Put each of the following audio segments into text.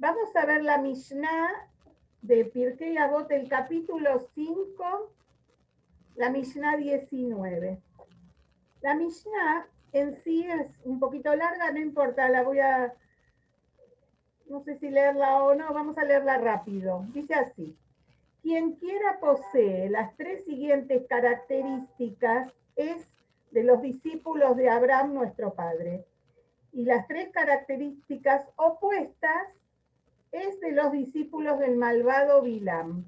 Vamos a ver la Mishnah de Pirkei Avot, el capítulo 5, la Mishnah 19. La Mishnah en sí es un poquito larga, no importa, la voy a, no sé si leerla o no, vamos a leerla rápido. Dice así: quien quiera posee las tres siguientes características es de los discípulos de Abraham, nuestro padre. Y las tres características opuestas es de los discípulos del malvado Bilam.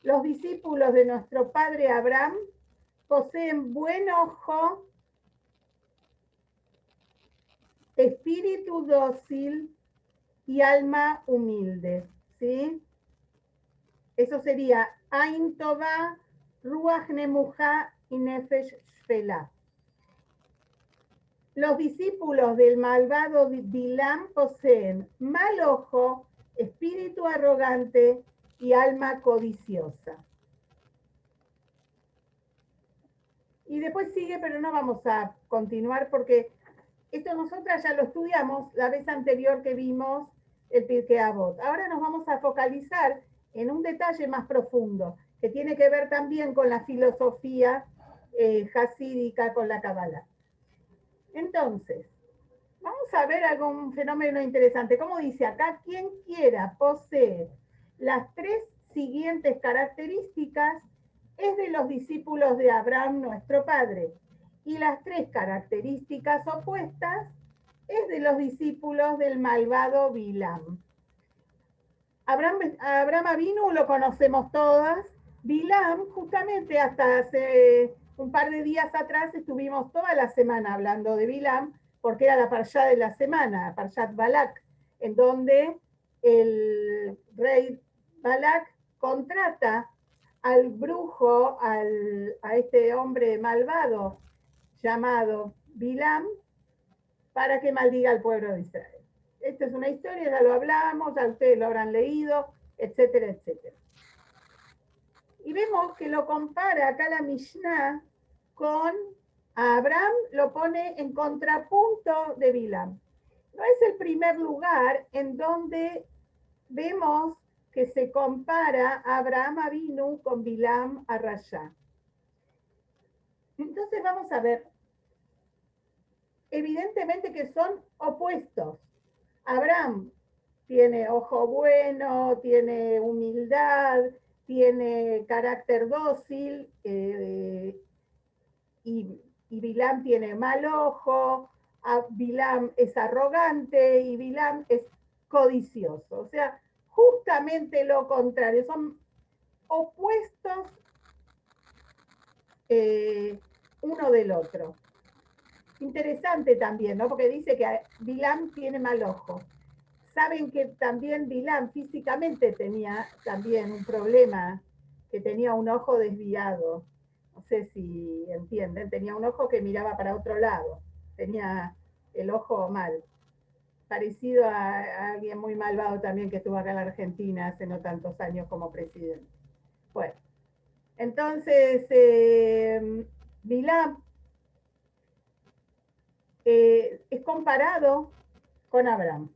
Los discípulos de nuestro padre Abraham poseen buen ojo, espíritu dócil y alma humilde, ¿sí? Eso sería Ain Tová, Ruach Nemuja y Nefesh Shfela. Los discípulos del malvado Bilam poseen mal ojo, espíritu arrogante y alma codiciosa. Y después sigue, pero no vamos a continuar porque esto nosotras ya lo estudiamos la vez anterior que vimos el Pirkei Avot. Ahora nos vamos a focalizar en un detalle más profundo, que tiene que ver también con la filosofía hasídica, con la Kabbalah. Entonces, vamos a ver algún fenómeno interesante. Como dice acá, quien quiera poseer las tres siguientes características es de los discípulos de Abraham, nuestro padre. Y las tres características opuestas es de los discípulos del malvado Bilam. Abraham Avinu lo conocemos todas. Bilam, justamente hasta hace un par de días atrás estuvimos toda la semana hablando de Bilam, porque era la parshá de la semana, Parshat Balak, en donde el rey Balak contrata al brujo, a este hombre malvado llamado Bilam, para que maldiga al pueblo de Israel. Esta es una historia, ya lo hablamos, ya ustedes lo habrán leído, etcétera, etcétera. Y vemos que lo compara acá la Mishnah con Abraham, lo pone en contrapunto de Bilam. No es el primer lugar en donde vemos que se compara a Abraham Avinu con Bilam Arashá. Entonces vamos a ver, evidentemente que son opuestos. Abraham tiene ojo bueno, tiene humildad, tiene carácter dócil, y Bilam tiene mal ojo, Bilam es arrogante y Bilam es codicioso. O sea, justamente lo contrario, son opuestos uno del otro. Interesante también, ¿no? Porque dice que Bilam tiene mal ojo. Saben que también Bilam físicamente tenía también un problema, que tenía un ojo desviado. No sé si entienden, tenía un ojo que miraba para otro lado, tenía el ojo mal. Parecido a alguien muy malvado también que estuvo acá en la Argentina hace no tantos años como presidente. Bueno, entonces Bilam es comparado con Abraham.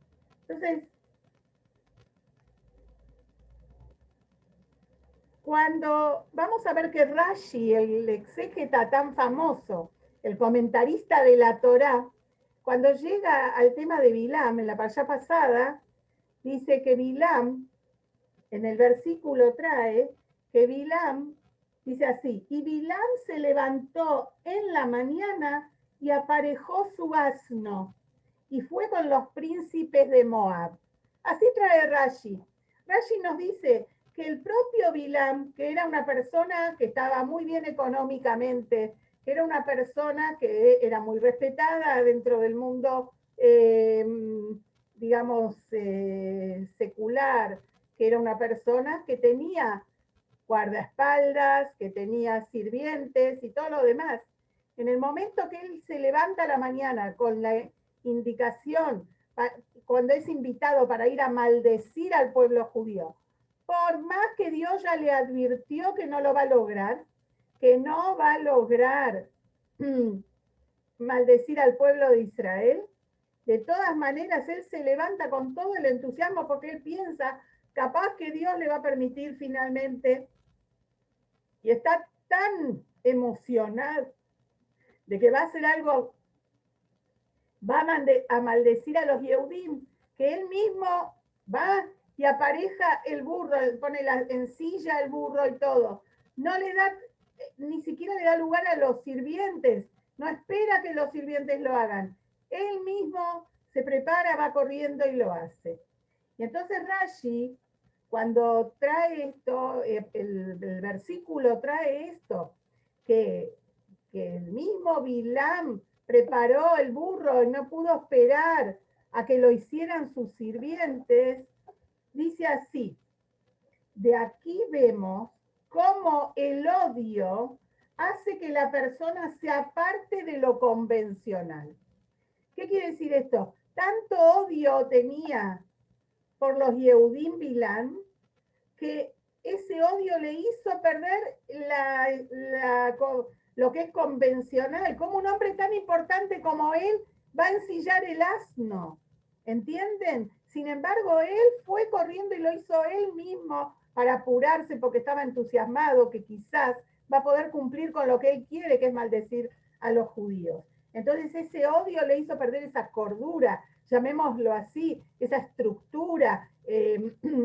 Entonces, cuando vamos a ver que Rashi, el exégeta tan famoso, el comentarista de la Torá, cuando llega al tema de Bilam, en la parashá pasada, dice que Bilam, en el versículo trae, que Bilam, dice así, y Bilam se levantó en la mañana y aparejó su asno, y fue con los príncipes de Moab. Así trae Rashi. Rashi nos dice que el propio Bilam, que era una persona que estaba muy bien económicamente, que era una persona que era muy respetada dentro del mundo, digamos, secular, que era una persona que tenía guardaespaldas, que tenía sirvientes y todo lo demás. En el momento que él se levanta a la mañana con la indicación, cuando es invitado para ir a maldecir al pueblo judío, por más que Dios ya le advirtió que no lo va a lograr, que no va a lograr maldecir al pueblo de Israel, De todas maneras, él se levanta con todo el entusiasmo porque él piensa, capaz que Dios le va a permitir finalmente, y está tan emocionado de que va a hacer algo, va a maldecir a los Yehudim, que él mismo va y apareja el burro, pone en silla el burro y todo. No le da, ni siquiera le da lugar a los sirvientes, no espera que los sirvientes lo hagan. Él mismo se prepara, va corriendo y lo hace. Y entonces Rashi, cuando trae esto, el versículo trae esto, que el mismo Bilam preparó el burro y no pudo esperar a que lo hicieran sus sirvientes, dice así, de aquí vemos cómo el odio hace que la persona se aparte de lo convencional. ¿Qué quiere decir esto? Tanto odio tenía por los Yehudim Bilam que ese odio le hizo perder lo que es convencional. Como un hombre tan importante como él va a ensillar el asno, ¿entienden? Sin embargo, él fue corriendo y lo hizo él mismo para apurarse porque estaba entusiasmado que quizás va a poder cumplir con lo que él quiere, que es maldecir a los judíos. Entonces ese odio le hizo perder esa cordura, llamémoslo así, esa estructura,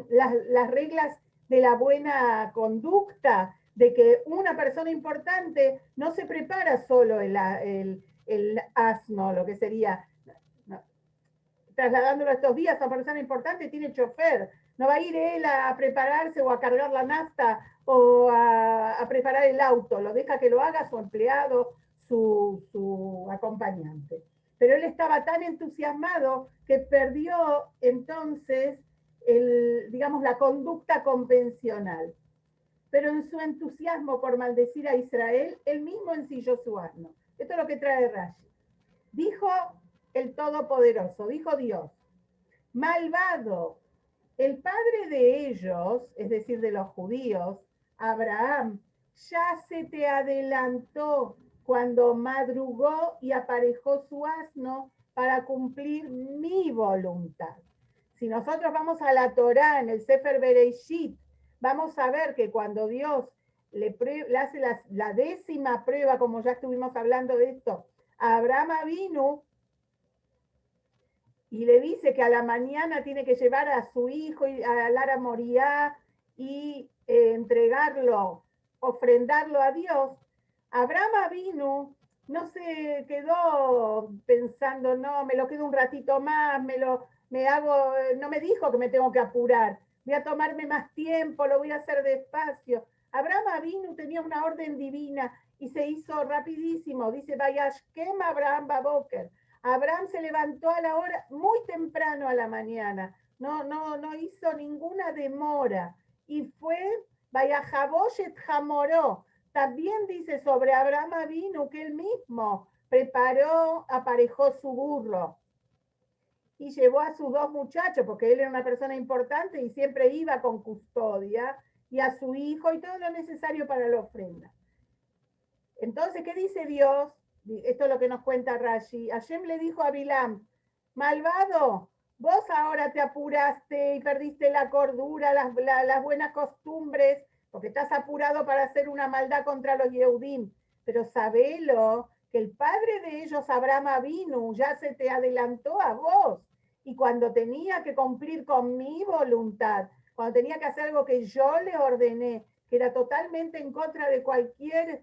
las reglas de la buena conducta, de que una persona importante no se prepara solo el asno, lo que sería, no, trasladándolo a estos días, a una persona importante tiene chofer, no va a ir él a prepararse o a cargar la nafta o a preparar el auto, lo deja que lo haga su empleado, su acompañante. Pero él estaba tan entusiasmado que perdió entonces digamos, la conducta convencional. Pero en su entusiasmo por maldecir a Israel, él mismo ensilló su asno. Esto es lo que trae Rashi. Dijo el Todopoderoso, dijo Dios, malvado, el padre de ellos, es decir, de los judíos, Abraham, ya se te adelantó cuando madrugó y aparejó su asno para cumplir mi voluntad. Si nosotros vamos a la Torá, en el Sefer Bereishit, vamos a ver que cuando Dios le hace la 10ª prueba, como ya estuvimos hablando de esto, a Abraham Avinu, y le dice que a la mañana tiene que llevar a su hijo a Lara Moriá y entregarlo, ofrendarlo a Dios, Abraham Avinu no se quedó pensando, no, me lo quedo un ratito más, no me dijo que me tengo que apurar, voy a tomarme más tiempo, lo voy a hacer despacio. Abraham Avinu tenía una orden divina y se hizo rapidísimo, dice, Vayashkem Abraham Baboker. Abraham se levantó a la hora, muy temprano a la mañana, no hizo ninguna demora y fue, Vayajaboshet Jamoró. También dice sobre Abraham Avinu que él mismo preparó, aparejó su burro y llevó a sus 2 muchachos, porque él era una persona importante y siempre iba con custodia, y a su hijo y todo lo necesario para la ofrenda. Entonces, ¿qué dice Dios? Esto es lo que nos cuenta Rashi. Hashem le dijo a Bilam, malvado, vos ahora te apuraste y perdiste la cordura, las buenas costumbres, porque estás apurado para hacer una maldad contra los Yehudim. Pero sabelo que el padre de ellos, Abraham Avinu, ya se te adelantó a vos. Y cuando tenía que cumplir con mi voluntad, cuando tenía que hacer algo que yo le ordené, que era totalmente en contra de cualquier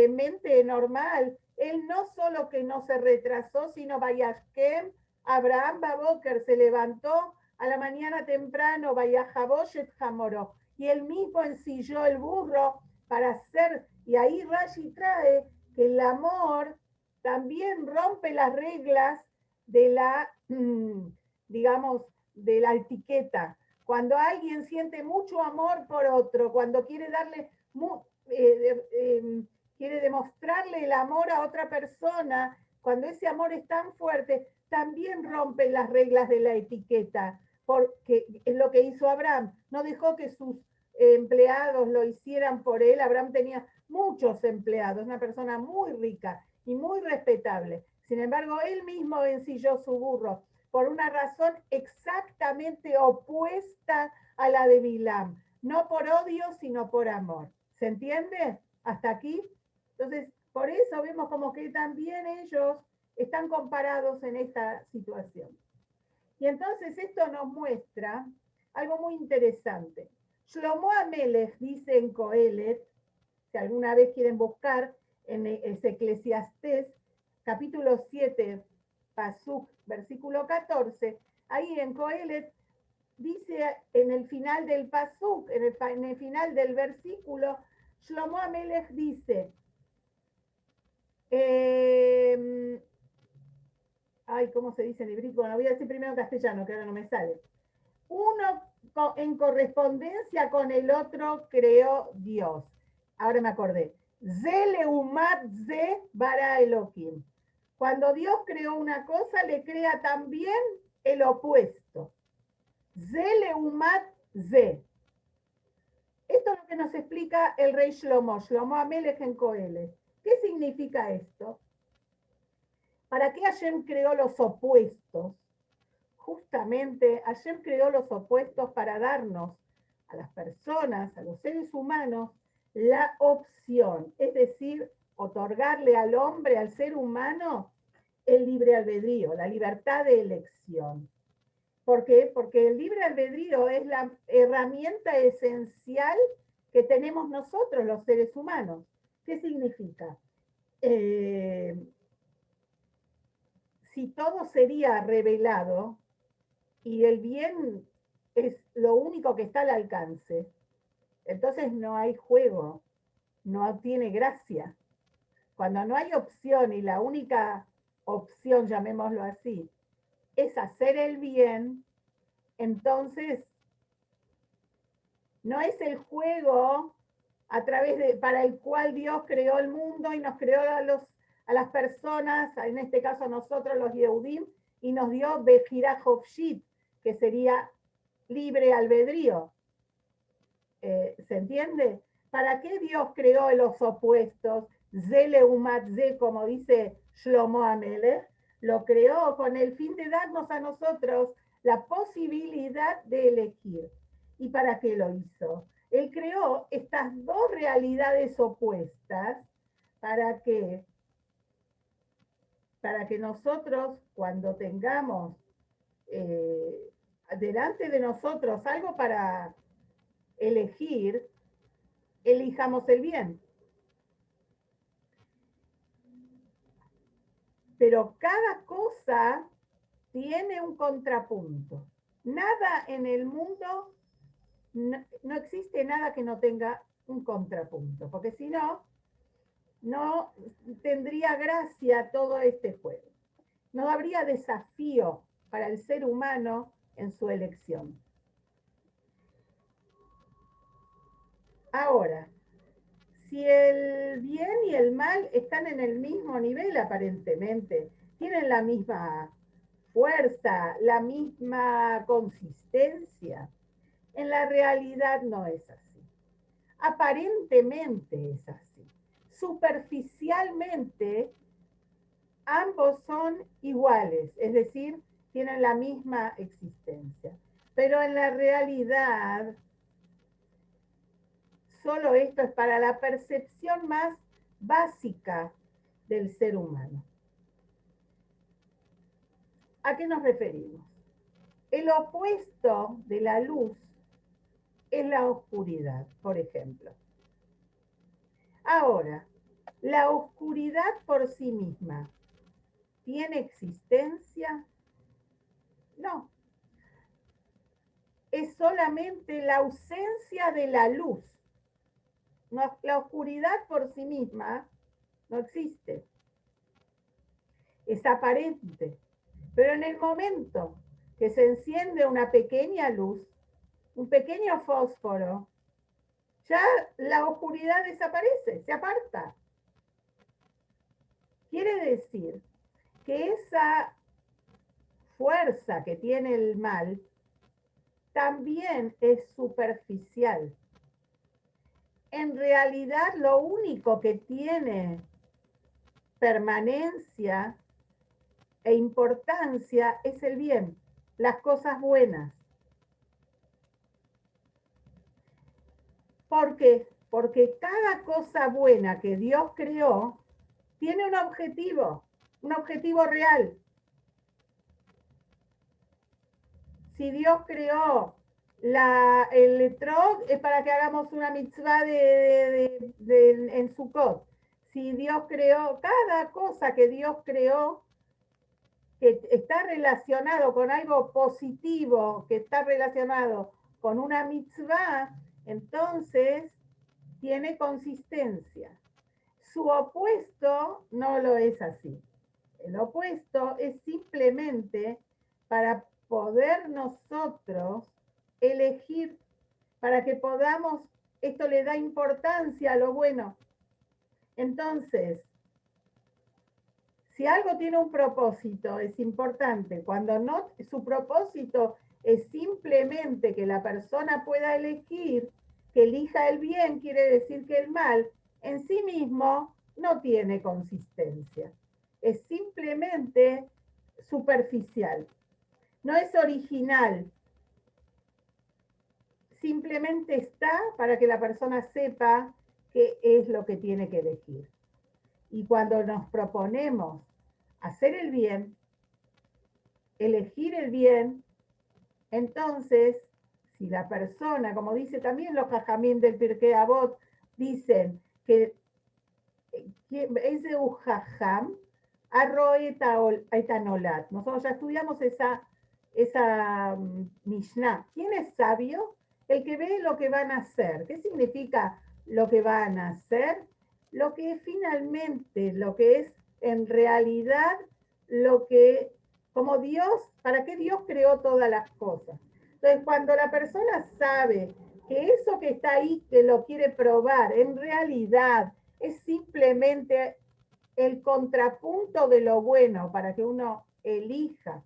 mente normal, él no solo que no se retrasó, sino Vayashkem, Abraham Baboker se levantó a la mañana temprano, Vayajaboshet Jamoró, y él mismo ensilló el burro para hacer, y ahí Rashi trae que el amor también rompe las reglas de la, digamos, de la etiqueta. Cuando alguien siente mucho amor por otro, cuando quiere darle quiere demostrarle el amor a otra persona, cuando ese amor es tan fuerte, también rompe las reglas de la etiqueta, porque es lo que hizo Abraham. No dejó que sus empleados lo hicieran por él. Abraham tenía muchos empleados, una persona muy rica y muy respetable. Sin embargo, él mismo ensilló su burro por una razón exactamente opuesta a la de Bilam. No por odio, sino por amor. ¿Se entiende? ¿Hasta aquí? Entonces, por eso vemos como que también ellos están comparados en esta situación. Y entonces esto nos muestra algo muy interesante. Shlomo Amelech dice en Coelet, si alguna vez quieren buscar en Eclesiastés, capítulo 7, Pasuk, versículo 14, ahí en Coelet dice en el final del Pasuk, en el final del versículo, Shlomo Amelech dice, ¿cómo se dice en hebreo? No voy a decir primero en castellano, que ahora no me sale. Uno en correspondencia con el otro creó Dios. Ahora me acordé. Ze leumat ze bara Elohim. Cuando Dios creó una cosa, le crea también el opuesto. Ze leumat ze. Esto es lo que nos explica el rey Shlomo Amelech en Coelet. ¿Qué significa esto? ¿Para qué Hashem creó los opuestos? Justamente Hashem creó los opuestos para darnos a las personas, a los seres humanos, la opción, es decir, otorgarle al hombre, al ser humano, el libre albedrío, la libertad de elección. ¿Por qué? Porque el libre albedrío es la herramienta esencial que tenemos nosotros, los seres humanos. ¿Qué significa? Si todo sería revelado y el bien es lo único que está al alcance, entonces no hay juego, no tiene gracia. Cuando no hay opción y la única opción, llamémoslo así, es hacer el bien, entonces no es el juego para el cual Dios creó el mundo y nos creó a las personas, en este caso a nosotros los Yehudim, y nos dio Bejirá Hofshit, que sería libre albedrío. ¿Se entiende? ¿Para qué Dios creó los opuestos? Zele umat ze, como dice Shlomo Amelech, lo creó con el fin de darnos a nosotros la posibilidad de elegir. ¿Y para qué lo hizo? Él creó estas dos realidades opuestas para que nosotros, cuando tengamos delante de nosotros algo para elegir, elijamos el bien. Pero cada cosa tiene un contrapunto. Nada en el mundo, no existe nada que no tenga un contrapunto, porque si no, no tendría gracia todo este juego. No habría desafío para el ser humano en su elección. Ahora, si el bien y el mal están en el mismo nivel aparentemente, tienen la misma fuerza, la misma consistencia, en la realidad no es así. Aparentemente es así. Superficialmente, ambos son iguales, es decir, tienen la misma existencia. Pero en la realidad, solo esto es para la percepción más básica del ser humano. ¿A qué nos referimos? El opuesto de la luz es la oscuridad, por ejemplo. Ahora, la oscuridad por sí misma, ¿tiene existencia? No. Es solamente la ausencia de la luz. No, la oscuridad por sí misma no existe. Es aparente. Pero en el momento que se enciende una pequeña luz, un pequeño fósforo, ya la oscuridad desaparece, se aparta. Quiere decir que esa fuerza que tiene el mal también es superficial. En realidad lo único que tiene permanencia e importancia es el bien, las cosas buenas. ¿Por qué? Porque cada cosa buena que Dios creó tiene un objetivo real. Si Dios creó el etrog, es para que hagamos una mitzvah en Sukkot. Si Dios creó, cada cosa que Dios creó, que está relacionado con algo positivo, que está relacionado con una mitzvah, entonces tiene consistencia. Su opuesto no lo es así. El opuesto es simplemente para poder nosotros elegir, para que podamos, esto le da importancia a lo bueno. Entonces, si algo tiene un propósito, es importante. Cuando no, su propósito es simplemente que la persona pueda elegir, que elija el bien, quiere decir que el mal en sí mismo no tiene consistencia. Es simplemente superficial. No es original. Simplemente está para que la persona sepa qué es lo que tiene que elegir. Y cuando nos proponemos hacer el bien, elegir el bien, entonces, si la persona, como dice también los jajamín del Pirkei Avot, dicen que es de un jajam, etanolat. Nosotros ya estudiamos esa Mishnah. ¿Quién es sabio? El que ve lo que van a hacer. ¿Qué significa lo que van a hacer? Lo que finalmente, lo que es en realidad, lo que, como Dios, ¿para qué Dios creó todas las cosas? Entonces, cuando la persona sabe que eso que está ahí, que lo quiere probar, en realidad es simplemente el contrapunto de lo bueno para que uno elija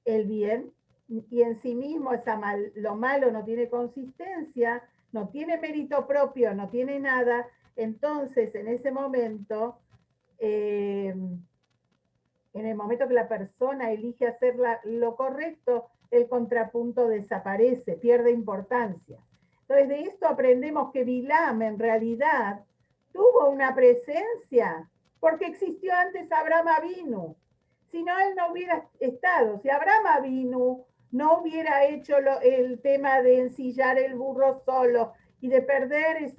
el bien, y en sí mismo lo malo no tiene consistencia, no tiene mérito propio, no tiene nada, entonces en ese momento, en el momento que la persona elige hacer lo correcto, el contrapunto desaparece, pierde importancia. Entonces de esto aprendemos que Bilam en realidad tuvo una presencia porque existió antes Abraham Avinu. Si no, él no hubiera estado. Si Abraham Avinu no hubiera hecho el tema de ensillar el burro solo y de perder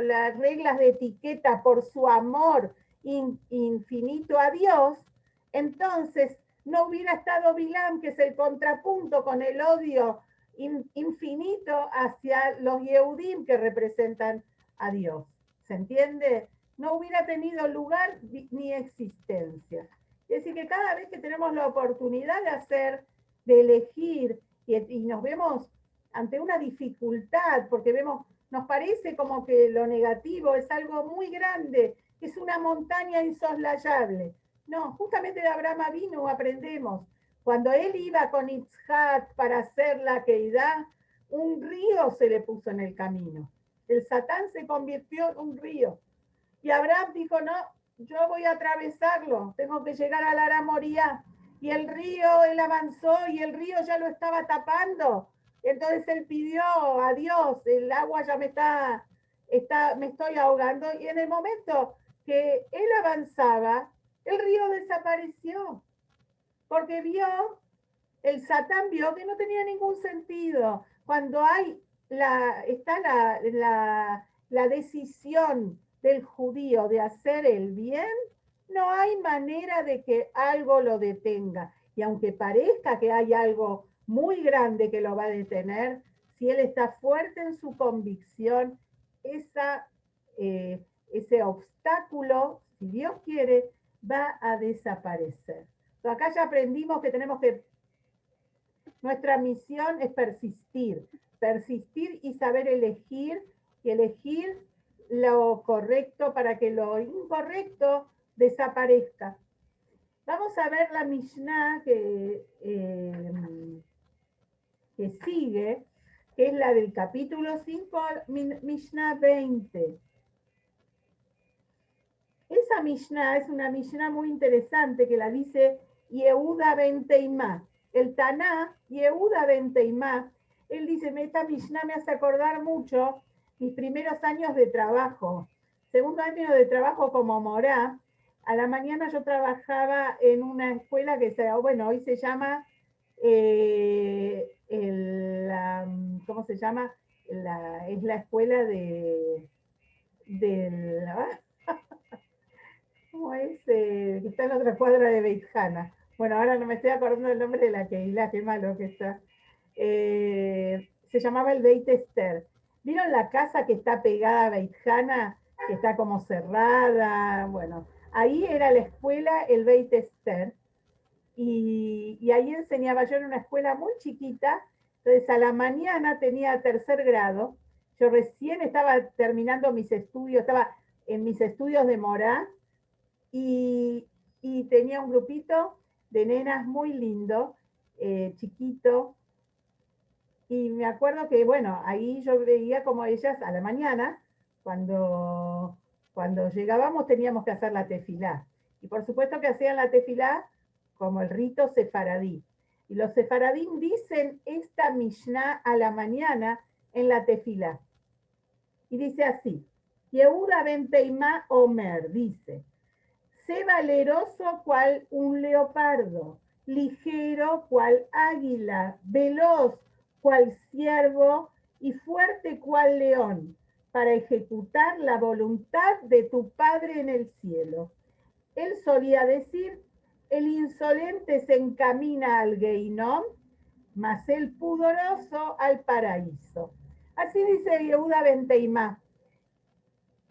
las reglas de etiqueta por su amor infinito a Dios, entonces no hubiera estado Bilam, que es el contrapunto con el odio infinito hacia los Yehudim que representan a Dios. ¿Se entiende? No hubiera tenido lugar ni existencia. Es decir, que cada vez que tenemos la oportunidad de hacer, de elegir, y nos vemos ante una dificultad, porque nos parece como que lo negativo es algo muy grande, es una montaña insoslayable. No, justamente de Abraham Avinu aprendemos. Cuando él iba con Itzhak para hacer la Keidá, un río se le puso en el camino. El Satán se convirtió en un río. Y Abraham dijo, no, yo voy a atravesarlo, tengo que llegar al Ara Moría. Y el río, él avanzó y el río ya lo estaba tapando. Entonces él pidió a Dios, el agua ya me estoy ahogando. Y en el momento que él avanzaba, el río desapareció. Porque el Satán vio que no tenía ningún sentido. Cuando está la decisión del judío de hacer el bien, no hay manera de que algo lo detenga. Y aunque parezca que hay algo muy grande que lo va a detener, si él está fuerte en su convicción, ese obstáculo, si Dios quiere, va a desaparecer. Entonces, acá ya aprendimos que nuestra misión es persistir y saber elegir, y elegir lo correcto para que lo incorrecto desaparezca. Vamos a ver la Mishnah que sigue, que es la del capítulo 5, Mishnah 20. Esa esta Mishnah es una Mishnah muy interesante que la dice Yehuda ben Teimá. El Taná, Yehuda ben Teimá, él dice, esta Mishnah me hace acordar mucho mis primeros años de trabajo. Segundo año de trabajo como morá. A la mañana yo trabajaba en una escuela que hoy se llama, ¿cómo se llama? Es la escuela del, ¿cómo es? Que está en otra cuadra de Beit Hana. Bueno, ahora no me estoy acordando del nombre de la Keilah, qué malo que está. Se llamaba el Beit Esther. ¿Vieron la casa que está pegada a Beit Hana, que está como cerrada? Bueno, ahí era la escuela, el Beit Esther, y ahí enseñaba yo en una escuela muy chiquita. Entonces a la mañana tenía tercer grado, yo recién estaba terminando mis estudios, estaba en mis estudios de Morá, y, y tenía un grupito de nenas muy lindo, chiquito, y me acuerdo que, bueno, ahí yo veía como ellas a la mañana, cuando llegábamos teníamos que hacer la tefilá. Y por supuesto que hacían la tefilá como el rito sefaradí. Y los sefaradín dicen esta Mishnah a la mañana en la tefilá. Y dice así, Yehuda ben Teimá Omer, dice, sé valeroso cual un leopardo, ligero cual águila, veloz cual ciervo y fuerte cual león, para ejecutar la voluntad de tu Padre en el cielo. Él solía decir, el insolente se encamina al Geinom, mas el pudoroso al paraíso. Así dice Yehuda ben Teimá.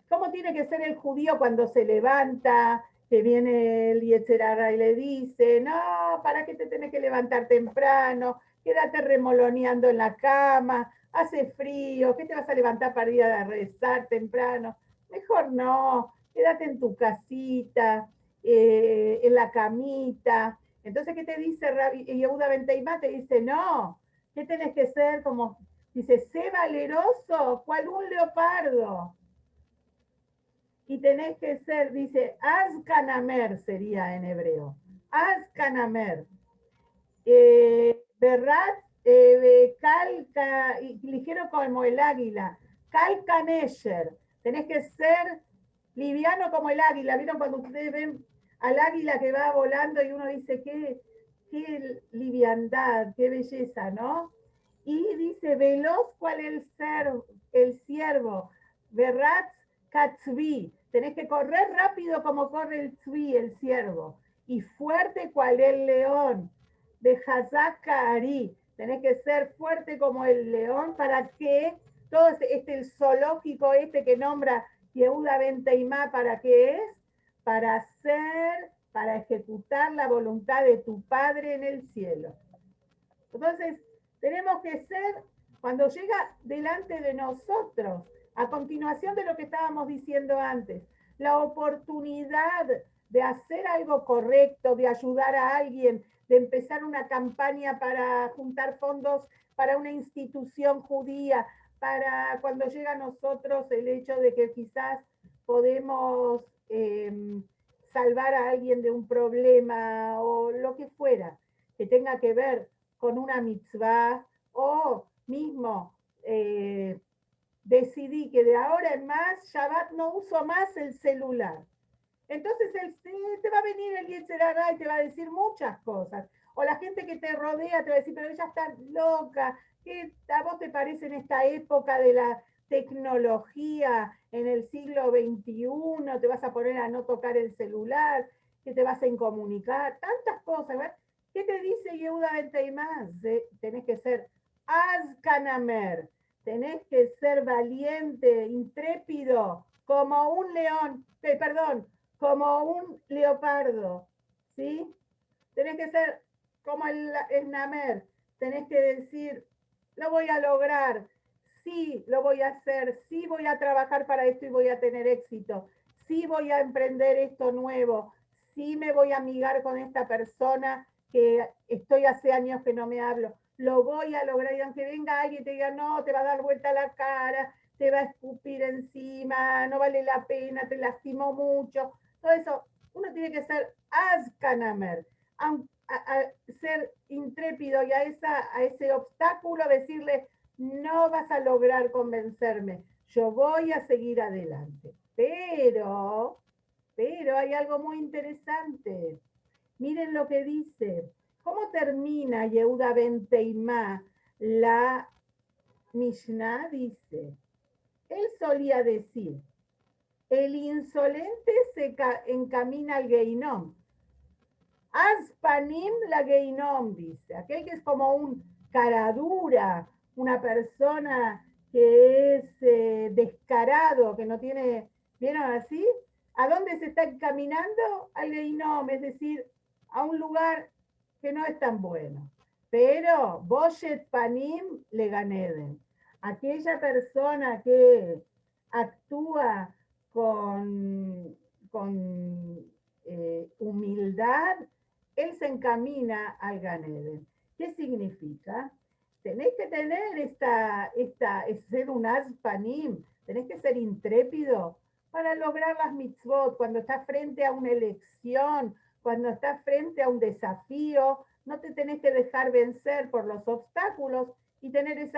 ¿Cómo tiene que ser el judío cuando se levanta, que viene el Yetzer Hara y le dice, no, ¿para qué te tenés que levantar temprano? Quédate remoloneando en la cama, hace frío, ¿qué te vas a levantar para ir a rezar temprano? Mejor no, quédate en tu casita, en la camita. Entonces, ¿qué te dice Yehuda ben Teimá? Te dice, no, ¿qué tenés que ser? Como, dice, sé valeroso, cual un leopardo. Y tenés que ser, dice, Azkanamer sería en hebreo. Azkanamer. ¿Verdad? Calca, ligero como el águila. Calcanesher. Tenés que ser liviano como el águila. ¿Vieron cuando ustedes ven al águila que va volando y uno dice, qué liviandad, qué belleza, ¿no? Y dice, veloz cual el ciervo. ¿Verdad? Katzvi. Tenés que correr rápido como corre el tzvi, el ciervo. Y fuerte cual el león. De Hazaka Ari. Tenés que ser fuerte como el león para que todo el zoológico que nombra Yehuda ben Teimá, ¿para qué es? Para hacer, para ejecutar la voluntad de tu Padre en el cielo. Entonces, tenemos que ser, cuando llega delante de nosotros, a continuación de lo que estábamos diciendo antes, la oportunidad de hacer algo correcto, de ayudar a alguien, de empezar una campaña para juntar fondos para una institución judía, para cuando llega a nosotros el hecho de que quizás podemos salvar a alguien de un problema o lo que fuera, que tenga que ver con una mitzvah, o mismo decidí que de ahora en más, Shabbat no uso más el celular. Entonces te va a venir el Yetzer Hara y te va a decir muchas cosas. O la gente que te rodea te va a decir, pero ella está loca. ¿Qué a vos te parece en esta época de la tecnología, en el siglo XXI? Te vas a poner a no tocar el celular, que te vas a incomunicar, tantas cosas. ¿Verdad? ¿Qué te dice Yehuda ben Teimá? Tenés que ser Azkanamer, tenés que ser valiente, intrépido, como un león, perdón, como un leopardo, ¿sí? Tenés que ser como el Namer, tenés que decir, lo voy a lograr, sí, lo voy a hacer, sí voy a trabajar para esto y voy a tener éxito, sí voy a emprender esto nuevo, sí me voy a amigar con esta persona que estoy hace años que no me hablo, lo voy a lograr. Y aunque venga alguien y te diga, no, te va a dar vuelta la cara, te va a escupir encima, no vale la pena, te lastimó mucho, todo eso, uno tiene que ser azkanamer, ser intrépido y a ese obstáculo decirle, no vas a lograr convencerme, yo voy a seguir adelante. Pero hay algo muy interesante. Miren lo que dice. ¿Cómo termina Yehuda ben Teimá? La Mishnah dice, él solía decir, el insolente se encamina al Geinom. Aspanim la Geinom, dice. Aquel que es como un caradura, una persona que es descarado, que no tiene, ¿vieron así? ¿A dónde se está encaminando? Al Geinom, es decir, a un lugar que no es tan bueno. Pero Boshet Panim le ganeden. Aquella persona que actúa con humildad, él se encamina al Ganeden. ¿Qué significa? Tenés que tener ser un aspanim, tenés que ser intrépido para lograr las mitzvot, cuando estás frente a una elección, cuando estás frente a un desafío, no te tenés que dejar vencer por los obstáculos y tener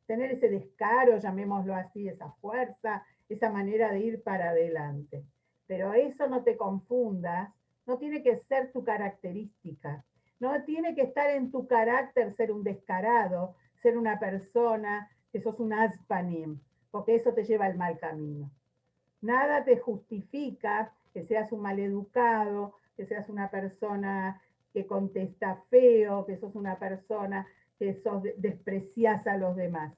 tener ese descaro, llamémoslo así, esa fuerza, esa manera de ir para adelante. Pero eso no te confundas, no tiene que ser tu característica, no tiene que estar en tu carácter ser un descarado, ser una persona que sos un aspanim, porque eso te lleva al mal camino. Nada te justifica que seas un maleducado, que seas una persona que contesta feo, que sos una persona que desprecias a los demás.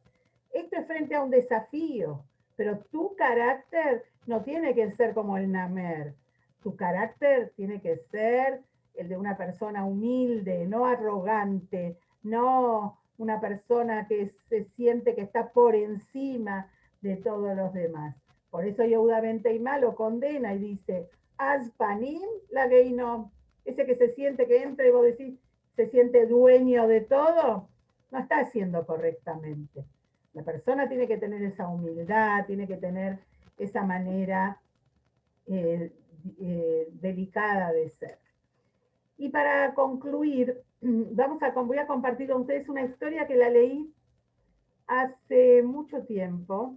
Esto es frente a un desafío, pero tu carácter no tiene que ser como el Namer. Tu carácter tiene que ser el de una persona humilde, no arrogante, no una persona que se siente que está por encima de todos los demás. Por eso Yehuda ben Teimá lo condena y dice, Aspanim la Geinom, ese que se siente que entra y vos decís, se siente dueño de todo, no está haciendo correctamente. La persona tiene que tener esa humildad, tiene que tener esa manera delicada de ser. Y para concluir, voy a compartir con ustedes una historia que la leí hace mucho tiempo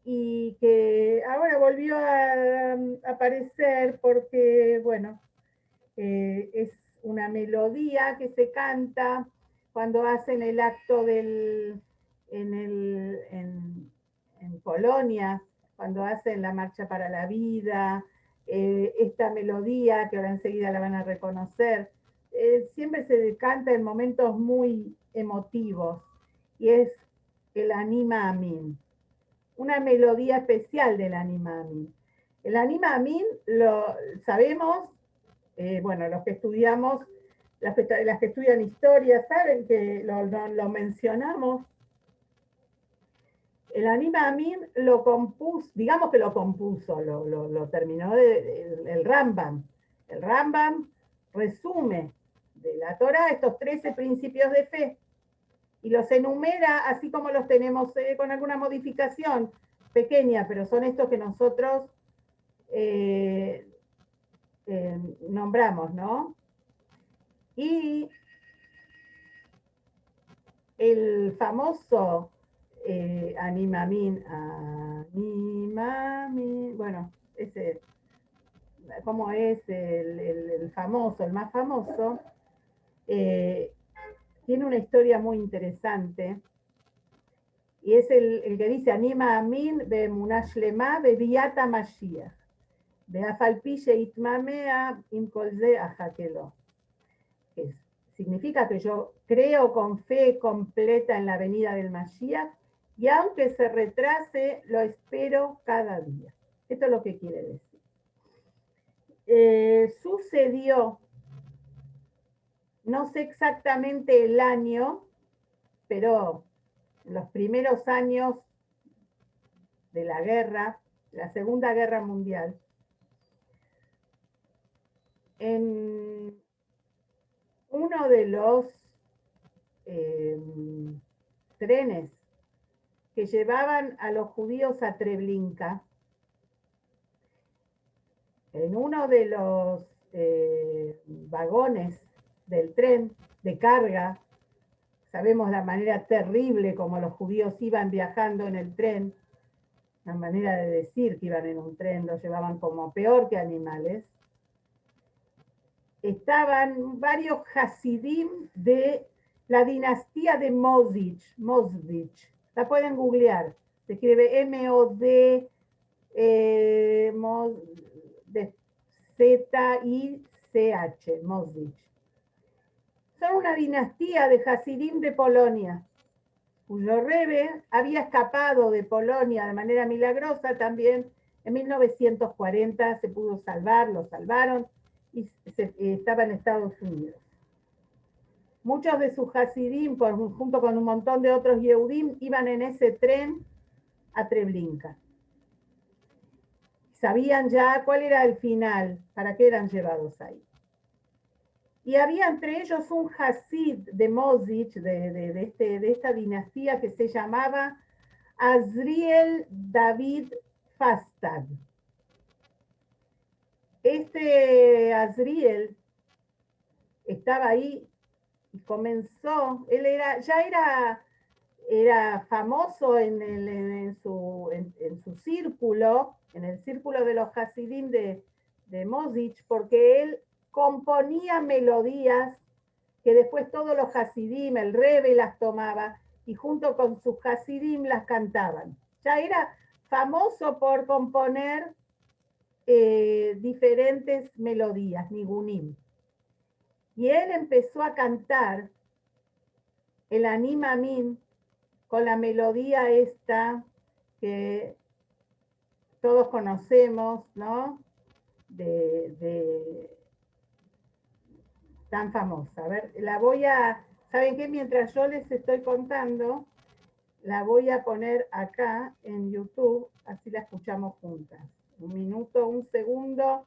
y que ahora volvió a aparecer porque, bueno, es una melodía que se canta cuando hacen el acto en Polonia, cuando hacen la Marcha para la Vida, esta melodía que ahora enseguida la van a reconocer, siempre se canta en momentos muy emotivos y es el Anima Amin, una melodía especial del Anima Amin. El Anima Amin lo sabemos, bueno, los que estudiamos, las que estudian historia saben que lo mencionamos. El Anima Amin lo compuso, digamos que lo compuso, lo terminó el Rambam. El Rambam resume de la Torah estos 13 principios de fe y los enumera así como los tenemos con alguna modificación pequeña, pero son estos que nosotros nombramos, ¿no? Y el famoso Animamin, bueno, ese, ¿cómo es el famoso, el más famoso? Tiene una historia muy interesante y es el que dice Anima Amin be'emunah shlema be'viata Mashiach be'af al pi sheitmamea im kol ze achakelo. Significa que yo creo con fe completa en la venida del Mashiach y aunque se retrase, lo espero cada día. Esto es lo que quiere decir. Sucedió, no sé exactamente el año, pero en los primeros años de la guerra, la Segunda Guerra Mundial, en uno de los trenes que llevaban a los judíos a Treblinka, en uno de los vagones del tren de carga, sabemos la manera terrible como los judíos iban viajando en el tren, la manera de decir que iban en un tren, los llevaban como peor que animales. Estaban varios hasidim de la dinastía de Mosdich. La pueden googlear. Se escribe M-O-D Z-I-C-H, Mosdich. Son una dinastía de hasidim de Polonia, cuyo Rebbe había escapado de Polonia de manera milagrosa también. En 1940 se pudo salvar, lo salvaron y estaba en Estados Unidos. Muchos de sus hasidim, junto con un montón de otros yehudim, iban en ese tren a Treblinka. Sabían ya cuál era el final, para qué eran llevados ahí. Y había entre ellos un hasid de Mosdich, de esta dinastía, que se llamaba Azriel David Fastad. Este Azriel estaba ahí y comenzó, él era famoso en su círculo, en el círculo de los hasidim de Mosdich, porque él componía melodías que después todos los hasidim, el Rebbe las tomaba y junto con sus hasidim las cantaban. Ya era famoso por componer diferentes melodías, nigunim. Y él empezó a cantar el Ani Maamin con la melodía esta que todos conocemos, ¿no? Tan famosa. A ver, ¿saben qué? Mientras yo les estoy contando, la voy a poner acá en YouTube, así la escuchamos juntas. Un minuto, un segundo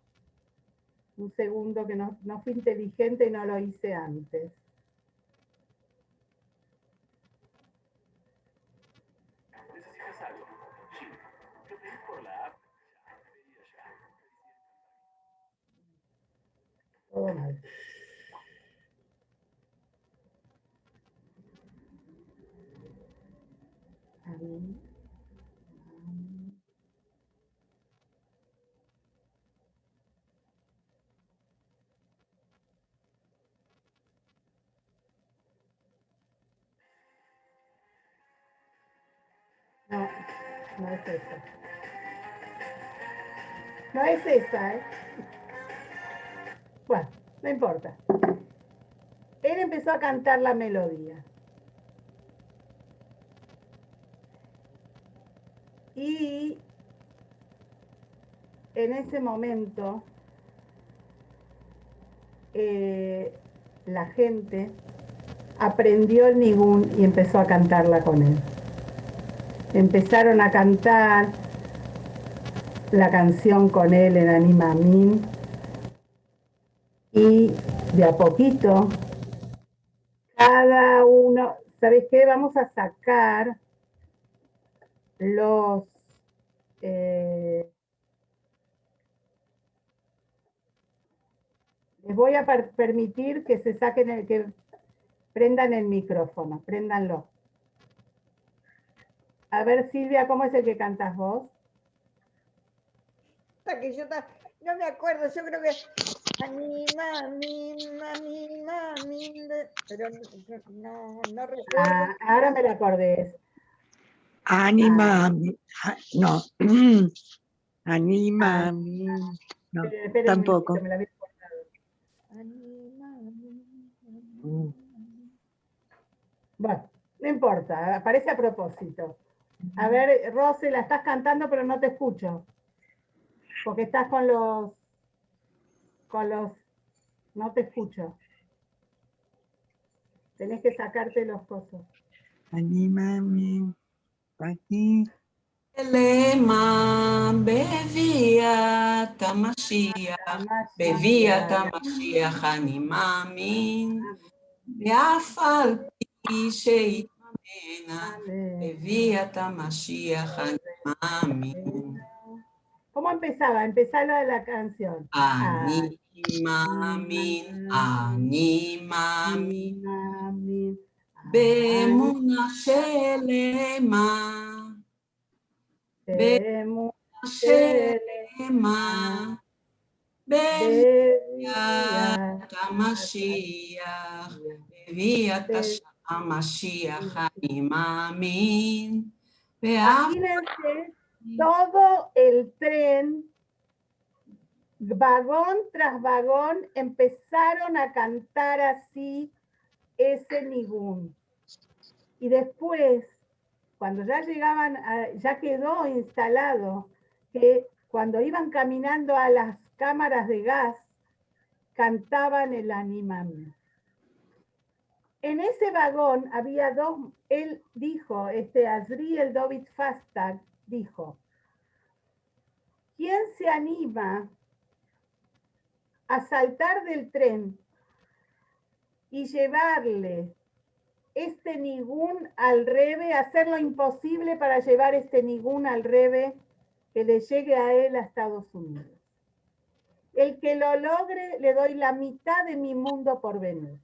que no fui inteligente y no lo hice antes. ¿Necesitas algo? Sí. Lo pedí por la app. Todo mal. No, no es esa. No es esa, ¿eh? Bueno, no importa. Él empezó a cantar la melodía. Y en ese momento la gente aprendió el nigún y empezó a cantarla con él. Empezaron a cantar la canción con él en Ani Maamin y de a poquito cada uno, ¿sabes qué? Vamos a sacar los les voy a permitir que se saquen que prendan el micrófono, préndanlo. A ver, Silvia, ¿cómo es el que cantas vos? Que yo no me acuerdo, yo creo que anima, pero no recuerdo. Ahora me la acordé. Anima, no. Anima, no, esperen tampoco. Un me la había acordado. Bueno, no importa, aparece a propósito. A ver, Rosy, la estás cantando, pero no te escucho. Porque estás con los... No te escucho. Tenés que sacarte los cosos. Anímame. Aquí. Lema beviat HaMashiach, beviat HaMashiach אני מאמין, ואף על פי שיתממנה, beviat HaMashiach אני מאמין. ¿Cómo ¿Cómo empezaba? Empezaba la canción. Ani Maamin, Ani Maamin, Amin. באמונה שלמה, Bemu שלמה, בביאת המשיח, בביאת המשיח אני מאמין, ואף Imagínense todo el tren, vagón tras vagón, empezaron a cantar así ese nigún. Y después, cuando ya llegaban, ya quedó instalado que cuando iban caminando a las cámaras de gas, cantaban el Animam. En ese vagón había dos, él dijo, Azriel David Fastag dijo, ¿quién se anima a saltar del tren y llevarle este nigún al Rebe, hacer lo imposible para llevar este nigún al Rebe, que le llegue a él a Estados Unidos? El que lo logre, le doy la mitad de mi mundo por venir.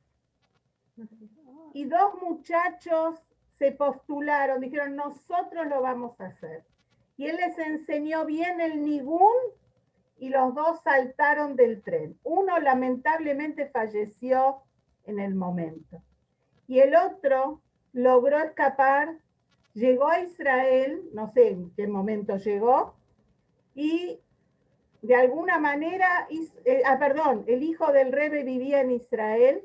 Y dos muchachos se postularon, dijeron, nosotros lo vamos a hacer. Y él les enseñó bien el nigún y los dos saltaron del tren. Uno lamentablemente falleció en el momento. Y el otro logró escapar, llegó a Israel, no sé en qué momento llegó, y de alguna manera, el hijo del Rebe vivía en Israel,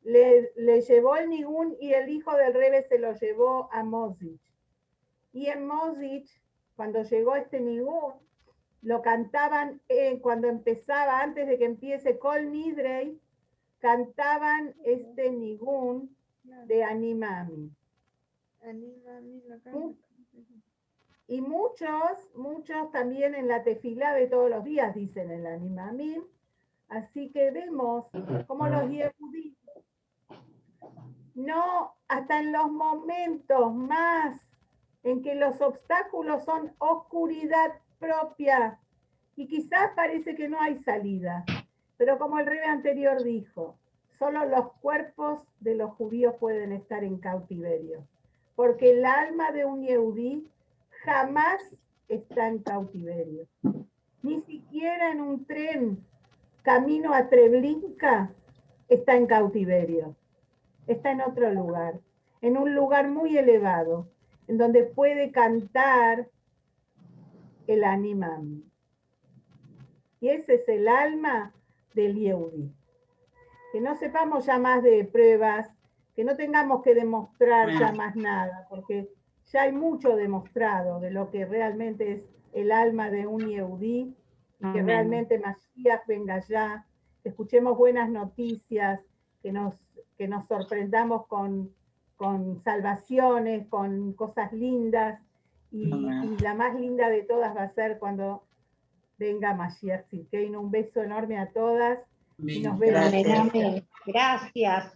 le llevó el nigún y el hijo del Rebe se lo llevó a Mosich. Y en Mosich, cuando llegó este nigún, lo cantaban cuando empezaba, antes de que empiece Kol Nidrei, cantaban este nigún de Ani Maamin. Y muchos también en la tefilá de todos los días dicen el Ani Maamin. Así que vemos cómo los Yehudí, no, hasta en los momentos más en que los obstáculos son oscuridad propia y quizás parece que no hay salida, pero como el rebe anterior dijo, solo los cuerpos de los judíos pueden estar en cautiverio, porque el alma de un Yehudí jamás está en cautiverio. Ni siquiera en un tren camino a Treblinka está en cautiverio. Está en otro lugar, en un lugar muy elevado, en donde puede cantar el Ani Maamin. Y ese es el alma del Yehudí. Que no sepamos ya más de pruebas, que no tengamos que demostrar ya más nada, porque ya hay mucho demostrado de lo que realmente es el alma de un Yehudí, y que realmente Mashiach venga ya, que escuchemos buenas noticias, que nos sorprendamos con salvaciones, con cosas lindas, y la más linda de todas va a ser cuando venga Mashiach Tzidkeinu. Un beso enorme a todas y nos vemos. Gracias.